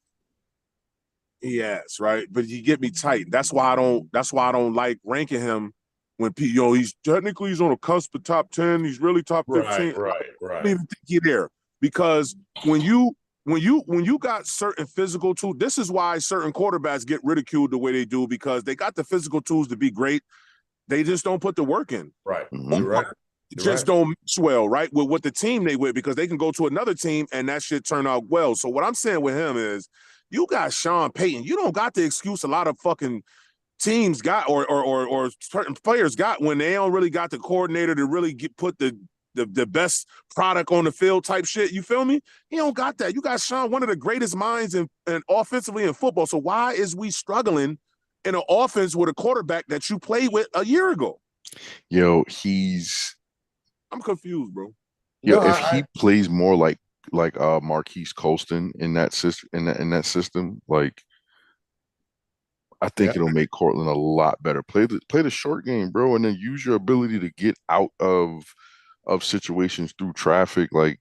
he has, right? But he get me tight. That's why I don't like ranking him when he's on a cusp of top 10. He's really top 15. right. I don't even think he's there because when you got certain physical tools, this is why certain quarterbacks get ridiculed the way they do because they got the physical tools to be great. They just don't put the work in. Right. Mhm. You're right. It just don't mix well, right? With what the team they with because they can go to another team and that shit turn out well. So what I'm saying with him is you got Sean Payton. You don't got the excuse a lot of fucking teams got or certain players got when they don't really got the coordinator to really put the best product on the field type shit. You feel me? He don't got that. You got Sean, one of the greatest minds in offensively in football. So why is we struggling in an offense with a quarterback that you played with a year ago? Yo, I'm confused, bro. yo, No, if he plays more like Marquise Colston in that system, in that system, like I think Yeah. it'll make Cortland a lot better. Play the short game, bro, and then use your ability to get out of situations through traffic. Like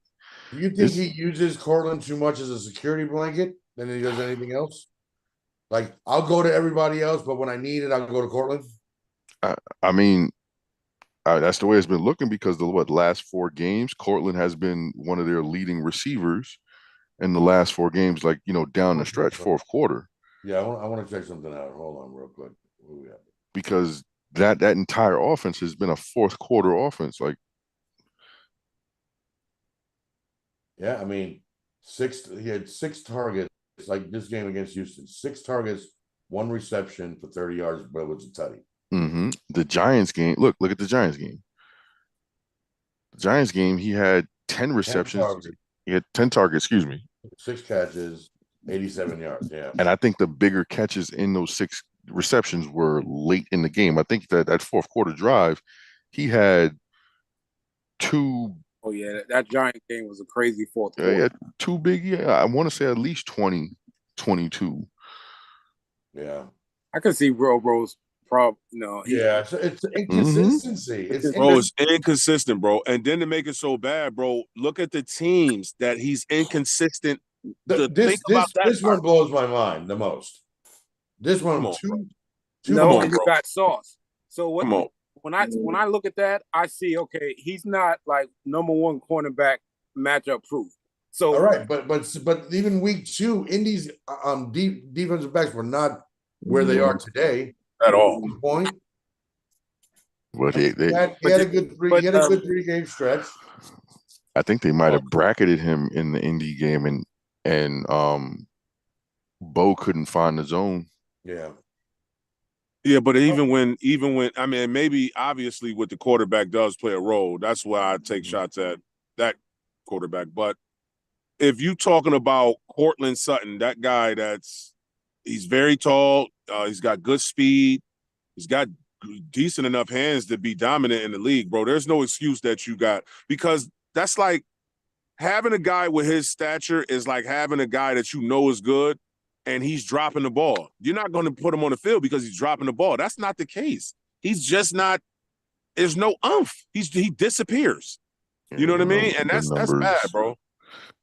do you think it's, he uses Cortland too much as a security blanket than he does anything else? Like, I'll go to everybody else, but when I need it, I'll go to Cortland. I mean, that's the way it's been looking because the last 4 games, Cortland has been one of their leading receivers in the last 4 games, like down the stretch, fourth quarter, Yeah, I want to check something out. Hold on, real quick. Where we at? because that entire offense has been a fourth quarter offense. Like, Yeah, I mean, he had 6 targets, like this game against Houston. 6 targets, 1 reception for 30 yards, but it was a tutty. the Giants game. Look at the Giants game. The Giants game, he had 10 receptions. targets. He had 10 targets, excuse me. 6 catches, 87 yards. Yeah. And I think the bigger catches in those 6 receptions were late in the game. I think that fourth quarter drive, he had 2. Oh yeah, that Giant game was a crazy fourth Yeah, quarter. he had 2 big. Yeah, I want to say at least 20, 22. Yeah. I can see Bro's problem. Yeah. So it's inconsistency. It's Bro, it's inconsistent, bro. And then to make it so bad, bro, look at the teams that he's inconsistent. This one blows my mind the most. This one, Come on, two, No, on, and you bro. got Sauce. So what? Come on. When I look at that, I see okay, he's not like number 1 cornerback matchup proof. So all right, but even week 2, Indy's defensive backs were not where they are today. At all. Point. But He had a good 3-game stretch. I think they might have bracketed him in the Indy game, and Bo couldn't find the zone. Yeah. Yeah, but even when I mean, maybe obviously what the quarterback does play a role. That's why I take shots at that quarterback. But if you talking about Cortland Sutton, that guy he's very tall, he's got good speed, he's got decent enough hands to be dominant in the league, bro. There's no excuse that you got because that's like having a guy with his stature is like having a guy that you know is good and he's dropping the ball. You're not going to put him on the field because he's dropping the ball. That's not the case. He's just not. There's no umph. He disappears. You know what I mean? And that's bad, bro.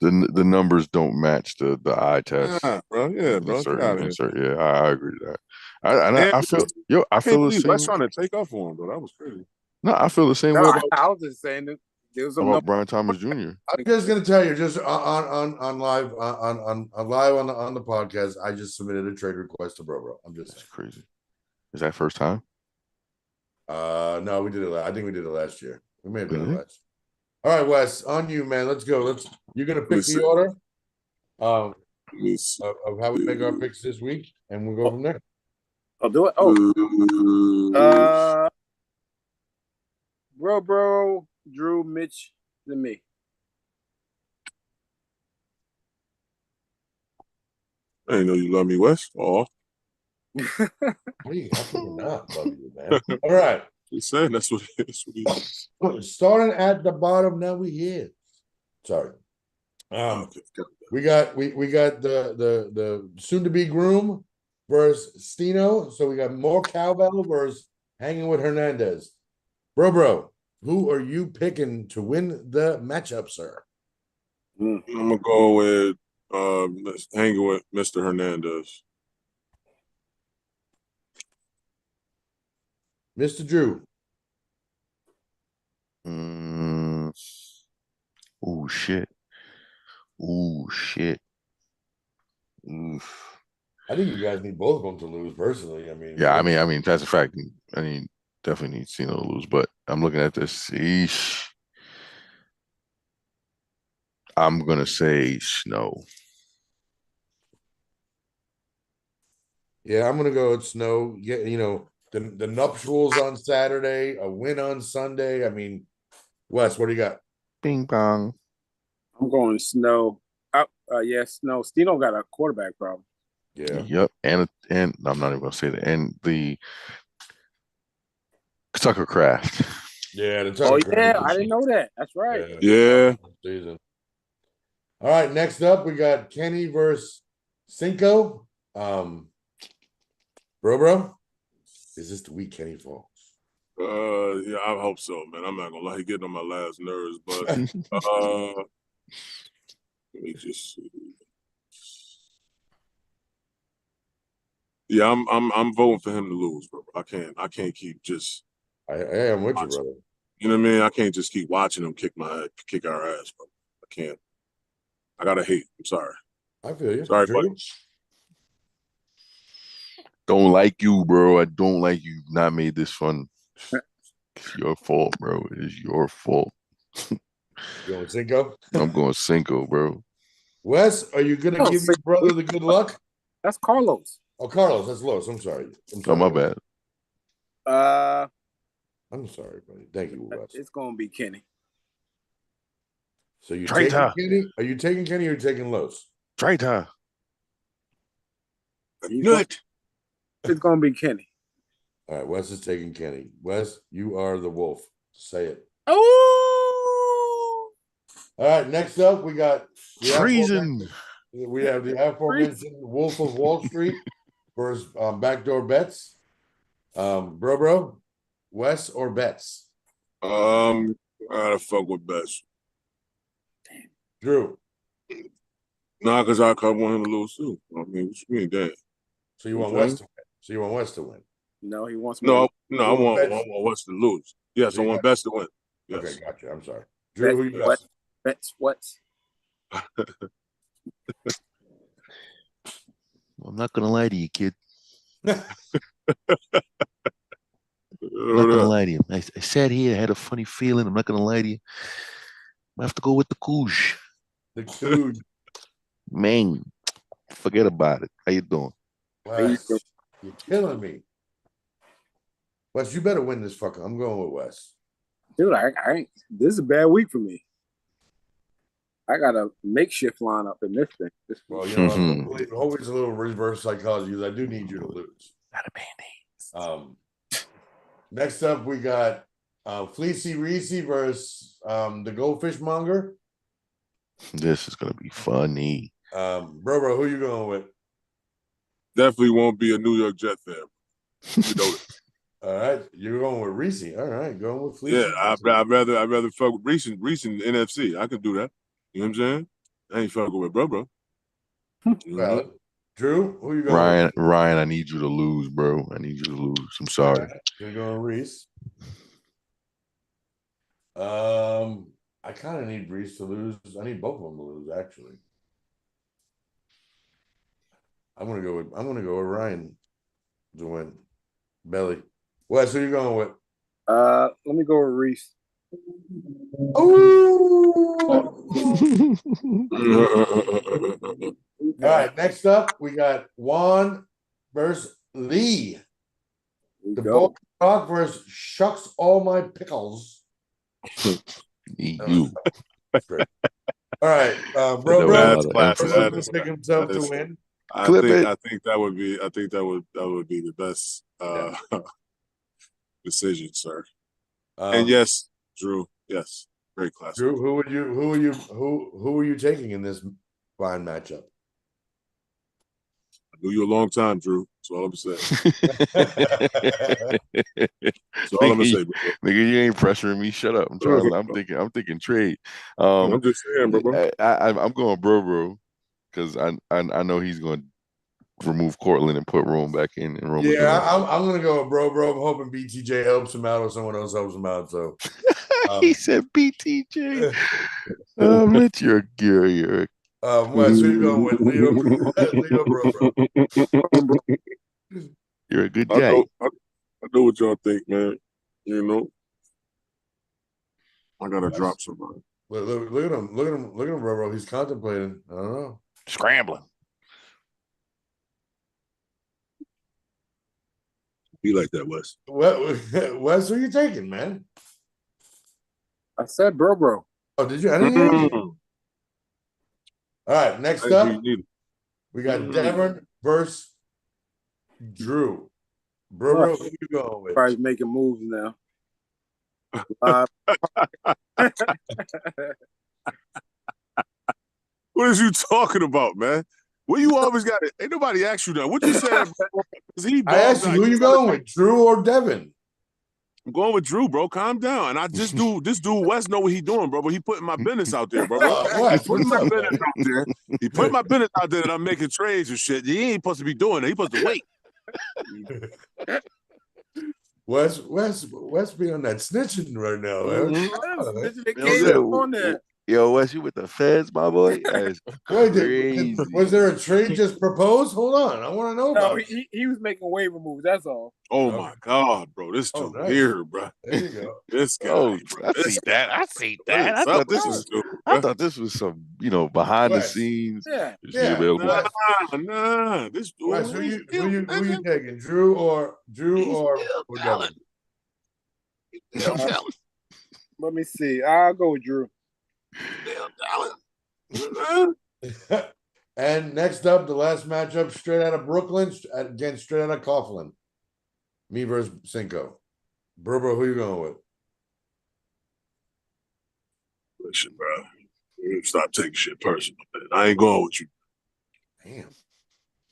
The numbers don't match the eye test. Yeah, bro. Yeah, bro. Yeah, I agree to that. I feel the same. West trying to take off for him, bro. That was crazy. No, I feel the same way I was just saying that there was about Brian Thomas Jr. I'm just gonna tell you, just on live on live on the podcast, I just submitted a trade request to Bro. That's crazy. Is that first time? No, we did it. I think we did it last year. We may have done Really? it last. All right, Wes, on you, man. Let's go. You're gonna pick the order of how we make our picks this week, and we'll go from there. I'll do it. Bro, Drew, Mitch, and me. I didn't know you love me, Wes. Oh, How can you not love you, man? All right. just saying that's what it is. Starting at the bottom, now we here. Sorry. We got the soon to be groom versus Stino. So we got more cowbell versus hanging with Hernandez. Bro, who are you picking to win the matchup, sir? I'm gonna go with hanging with Mr. Hernandez. Mr. Drew. Mm. Oh shit. Oh shit. Oof. I think you guys need both of them to lose, personally. I mean, Yeah, I mean, that's a fact. I mean, definitely need Cena to lose, but I'm looking at this. Eesh. I'm gonna say Snow. yeah, I'm gonna go with Snow. Yeah, the nuptials on Saturday, a win on Sunday. I mean, Wes, what do you got? Bing bong. I'm going Snow. Yeah, Snow. Stino got a quarterback problem. Yeah, Yep. And I'm not even gonna say that. And the Tucker Craft. yeah. The Oh Tucker yeah, Craft. I didn't know that. That's right. Yeah. Season. All right, next up we got Kenny versus Cinco. Bro, is this the week Kenny falls? Yeah, I hope so, man. I'm not gonna lie, he getting on my last nerves, but let me just see. Yeah, I'm voting for him to lose, bro. I can't keep just I am with you, watching. brother. You know what I mean? I can't just keep watching him kick our ass, bro. I can't. I gotta hate. I'm sorry. I feel you. Sorry, Drew? buddy. Don't like you, bro. I don't like you. Not made this fun. It's your fault, bro. It is your fault. You going Cinco? I'm going Cinco, bro. Wes, are you gonna Oh, give your brother the good luck? That's Carlos. Oh, Carlos, that's Los. I'm sorry. Oh, my bad. I'm sorry, buddy. Thank you, Wes. It's gonna be Kenny. So you Traitor. taking Kenny? Are you taking Kenny or you taking Los? Traitor. Nut. It's gonna be Kenny. All right, Wes is taking Kenny. Wes, you are the wolf. Say it. Oh, All right, next up we got Treason. we have the aforementioned Wolf of Wall Street versus backdoor bets. Bro, Wes or bets? I gotta fuck with Best. Drew. Nah, because I want him to lose too. I mean, what you mean, damn? So you want Okay. Wes to win. So you want Wes to win. no, he wants me. No, to- I want West to lose. Yes, So I you want got- Best to win. Yes. Okay, gotcha. I'm sorry. Drew, who you got? Bets what? I'm not gonna lie to you, kid. I'm not What gonna up? lie to you. I sat here, I had a funny feeling. I'm not gonna lie to you. I have to go with the Couge. The dude. Man, forget about it. How you doing? Wes, you're killing me. Wes, you better win this fucker. I'm going with Wes. Dude, this is a bad week for me. I got a makeshift lineup in this thing. Well, hopefully it's a little reverse psychology because I do need you to lose. Not a Band-Aid. Next up, we got Fleecy Reese versus the Goldfish Monger. This is gonna be funny. Bro, who you going with? Definitely won't be a New York Jet fan. You know that. All right, you're going with Reese. All right, going with Fleecy. Yeah, I'd rather fuck with Reese in NFC. I could do that. You know what I'm saying? I ain't fucking with bro. Valid. Drew, who you going with? Ryan, I need you to lose, bro. I need you to lose. I'm sorry. All right, you're going Reese. I kind of need Reese to lose. I need both of them to lose, actually. I'm gonna go with Ryan to win. Belly. Wes, who you going with? Let me go with Reese. Ooh! All right, next up, we got Juan versus Lee. The Go. Bulldog versus Shucks All My Pickles. You. All right, That's bro. classic. Person pick himself to win. I Clip it. think that would be the best decision, sir. And yes, Drew. Yes, very classic. Drew, who are you taking in this fine matchup? knew you a long time, Drew. That's all I'm saying. That's all I'm gonna say, bro. Nigga, you ain't pressuring me. Shut up. I'm thinking trade. I'm just saying, bro. I'm going bro, because I know he's going to remove Cortland and put Rome back in, and Rome. Yeah, I'm gonna go with bro. I'm hoping BTJ helps him out or someone else helps him out. So he said BTJ. Rich, you're Wes, who you going with? Leo, bro. You're a good I guy. know what y'all think, man. You know, I gotta drop somebody. Look at him, bro. He's contemplating. I don't know. Scrambling. Be like that, Wes. Wes, who you taking, man? I said bro. Oh, did you? I didn't hear you. All right, next up, we got Devin versus Drew. Bro, who you going with? Probably making moves now. What is you talking about, man? What you always got? Ain't nobody asked you that. What you said? I asked you, who you going with, Drew or Devin? I'm going with Drew, bro. Calm down. And I just this dude West know what he doing, bro. But he putting my business out there, bro. He putting my business out there. He put my business out there that I'm making trades and shit. He ain't supposed to be doing it. He supposed to wait. Wes be on that snitching right now, man. Yo, Wes, you with the feds, my boy? Wait, was there a trade just proposed? Hold on, I want to know about it. He was making waiver moves. That's all. Oh my God, bro! This dude here, bro. There you go. This guy. Oh, I see that. I thought this was some, behind the scenes. Yeah. Nah. This dude. Wes, who you taking, Drew or Devin? Let me see. I'll go with Drew. And next up, the last matchup, straight out of Brooklyn, again, straight out of Coughlin. Me versus Cinco. Bro, who you going with? Listen, bro. Stop taking shit personal, man. I ain't going with you. Damn.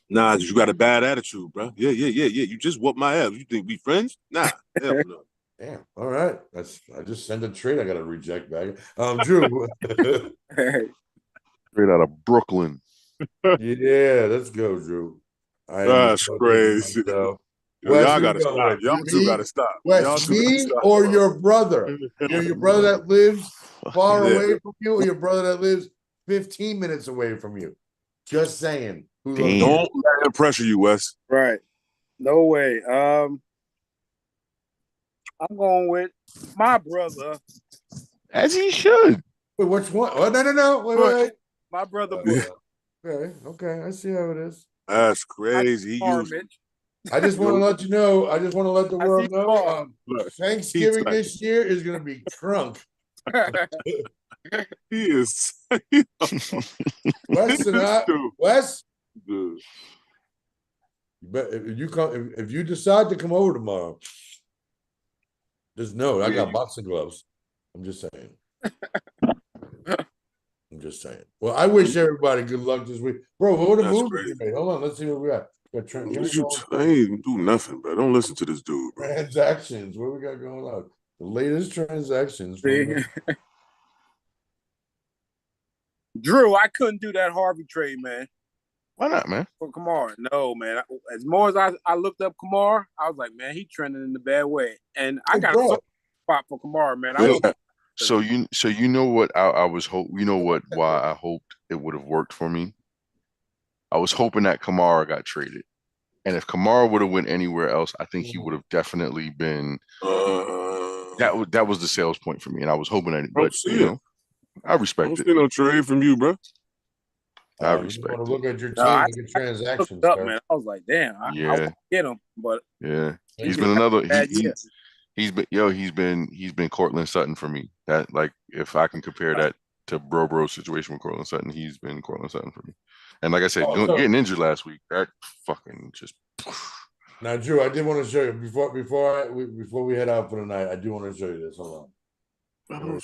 Nah, you got a bad attitude, bro. Yeah. You just whooped my ass. You think we friends? Nah, hell no. Damn. All right. I just sent a trade. I got to reject back. Drew. Straight out of Brooklyn. Yeah, let's go, Drew. That's crazy. Y'all gotta stop. Y'all two gotta stop. Wes, me or your brother? Your brother that lives far away from you, or your brother that lives 15 minutes away from you? Just saying. Don't let him pressure you, Wes. Right. No way. I'm going with my brother. As he should. Wait, which one? Oh, no. Wait. My brother. Okay. I see how it is. That's crazy. I just want to let you know. I just want to let the world know. Thanksgiving this year is going to be crunk. He is. Wes. But if you decide to come over tomorrow, just know I got boxing gloves. I'm just saying. Well, I wish everybody good luck this week, bro. What the moves you made? Hold on, let's see what we got. I ain't do nothing, bro. Don't listen to this dude, bro. Transactions. What we got going on? The latest transactions. Drew, I couldn't do that Harvey trade, man. Why not, man? For Kamara. No, man. As more as I looked up Kamara, I was like, man, he trending in the bad way. And I got a spot for Kamara, man. So you know what I was why I hoped it would have worked for me? I was hoping that Kamara got traded. And if Kamara would have went anywhere else, I think he would have definitely been that was the sales point for me. And I was hoping that, but I respect it. I don't see no trade from you, bro. I respect. You look at your team and your transactions, man. I was like, damn, I get him, but he's been another. He's been Cortland Sutton for me. That, like, if I can compare that to Bro situation with Cortland Sutton, he's been Cortland Sutton for me. And like I said, getting injured last week, that fucking just. Now, Drew, I did want to show you before we head out for the night. I do want to show you this. Hold on.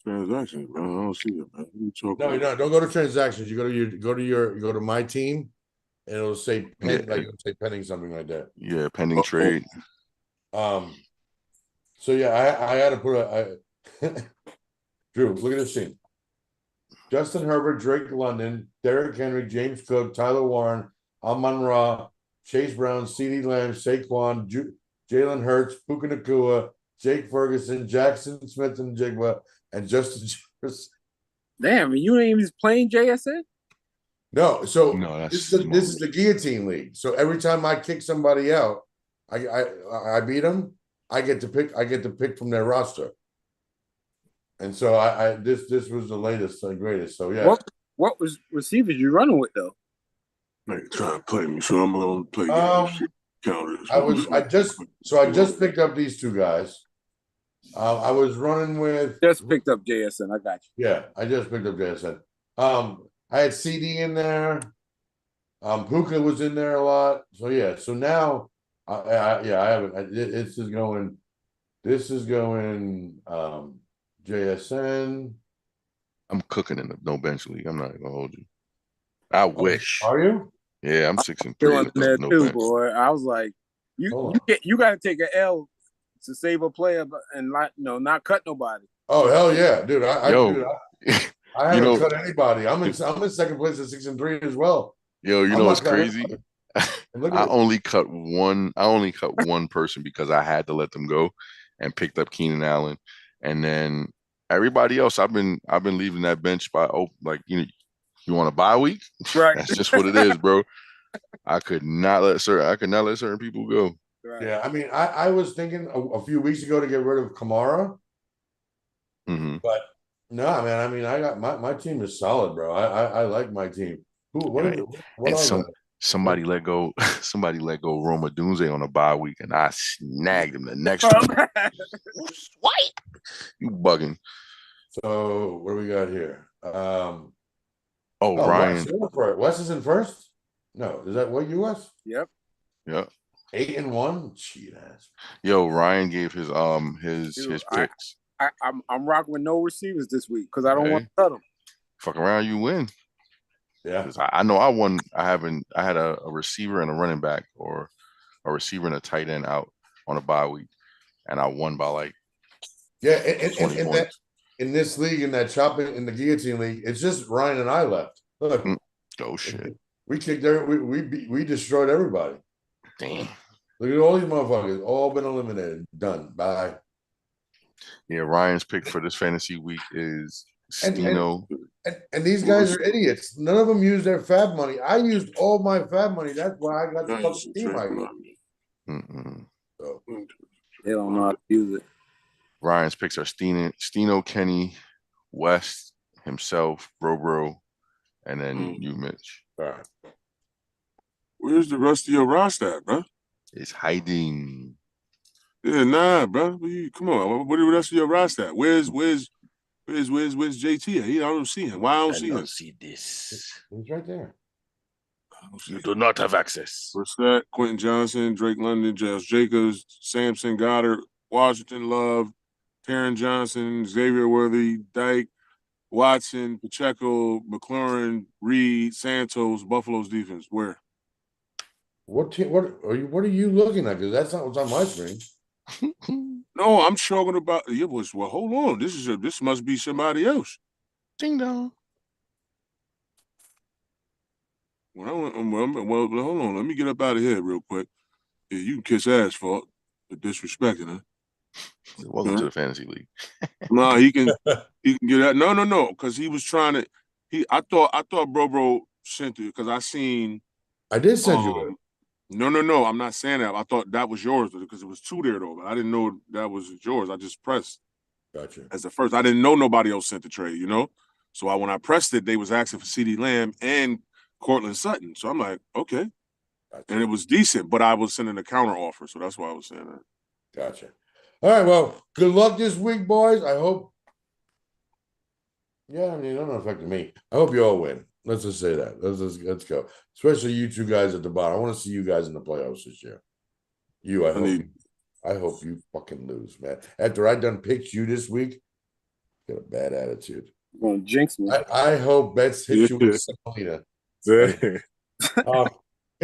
Transactions, man. I don't see it, man. No, you're not. Don't go to transactions. You go to my team. and it'll say pen, like it'll say pending something like that. Yeah, pending trade. So yeah, I had to put Drew, look at this team. Justin Herbert, Drake London, Derrick Henry, James Cook, Tyler Warren, Amon-Ra, Chase Brown, CeeDee Lamb, Saquon, Jalen Hurts, Puka Nacua, Jake Ferguson, Jackson Smith and Jigba, and Justin Jefferson. Damn, you ain't even playing JSN? No, so No, this is the guillotine league. So every time I kick somebody out, I beat them. I get to pick from their roster. And so this was the latest and greatest. So yeah. What was receivers you running with though? Like trying to play me, so I'm gonna play counters. I just picked up these two guys. I was running with Just picked up JSN. I got you. Yeah, I just picked up JSN. I had CD in there. Puka was in there a lot. So yeah, so now I haven't. This is going JSN. I'm cooking in the no bench league. I'm not gonna hold you. I wish. Are you? Yeah, I'm 6-3 in Doing there no too, bench. boy. I was like, you got to take an L to save a player, and not cut nobody. Oh hell yeah, dude! I haven't know, cut anybody. I'm in second place at 6-3 as well. Yo, you I'm know not what's cutting crazy? Look I at it. only cut one person because I had to let them go, and picked up Keenan Allen, and then everybody else I've been leaving that bench by you want a bye week? Right. That's just what it is, bro. I could not let certain people go. Right. Yeah, I mean, I was thinking a few weeks ago to get rid of Kamara, but no, man. I mean, I got my team is solid, bro. I like my team. Somebody let go Roma Dunze on a bye week, and I snagged him the next week. Swipe. You bugging. So what do we got here? Ryan. Wes is in first? No, is that what US? Yep. 8-1. Cheat ass. Yo, Ryan gave his picks. I'm rocking with no receivers this week because I don't want to cut them. Fuck around, you win. Yeah, I know I won. I had a receiver and a running back, or a receiver and a tight end out on a bye week, and I won by in this league, in the guillotine league, it's just Ryan and I left. Look, oh shit, we kicked we destroyed everybody. Damn. Look at all these motherfuckers, all been eliminated. Done. Bye. Yeah, Ryan's pick for this fantasy week is Stino. And these guys are idiots. None of them use their fab money. I used all my fab money. That's why I got the fucking team I got. So. They don't know how to use it. Ryan's picks are Stino, Kenny, West, himself, Bro, and then you, Mitch. All right. Where's the rest of your roster at, bro? It's hiding. Yeah, nah, bro. Come on. Where the rest of your roster at? Where's JT at? I don't see him. Why I don't see him? See this. He's right there. You do not have access. What's that? Quentin Johnson, Drake London, Josh Jacobs, Samson Goddard, Washington Love, Taron Johnson, Xavier Worthy, Dyke, Watson, Pacheco, McLaurin, Reed, Santos, Buffalo's defense. Where? What are you looking at? Because that's not what's on my screen. No, I'm talking about it was. Well, hold on. This must be somebody else. Ding dong. Well, hold on. Let me get up out of here real quick. Yeah, you can kiss ass for disrespecting her. Welcome to the fantasy league. No, he can get out. No, because he was trying to. I thought Bro sent it because I seen. I did send you it. No. I'm not saying that. I thought that was yours because it was two there though. But I didn't know that was yours. I just pressed. Gotcha. As the first, I didn't know nobody else sent the trade. So when I pressed it, they was asking for CeeDee Lamb and Cortland Sutton. So I'm like, okay, gotcha. And it was decent, but I was sending a counter offer, so that's why I was saying that. Gotcha. All right. Well, good luck this week, boys. I hope. Yeah, I mean, it don't affect me. I hope you all win. Let's just say that. Let's go. Especially you two guys at the bottom. I want to see you guys in the playoffs this year. I hope you fucking lose, man. After I done picked you this week, got a bad attitude. You're gonna jinx me. I hope Betts hit you with Semolina.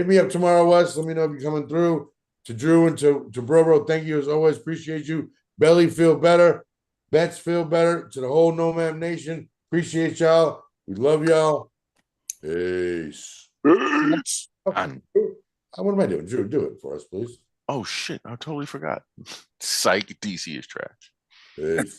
Hit me up tomorrow, Wes. Let me know if you're coming through. To Drew and to Bro, thank you as always. Appreciate you. Belly feel better. Bets feel better. To the whole Nomad Nation. Appreciate y'all. We love y'all. Peace. Peace. What am I doing? Drew, do it for us, please. Oh shit, I totally forgot. Psych, DC is trash. Peace.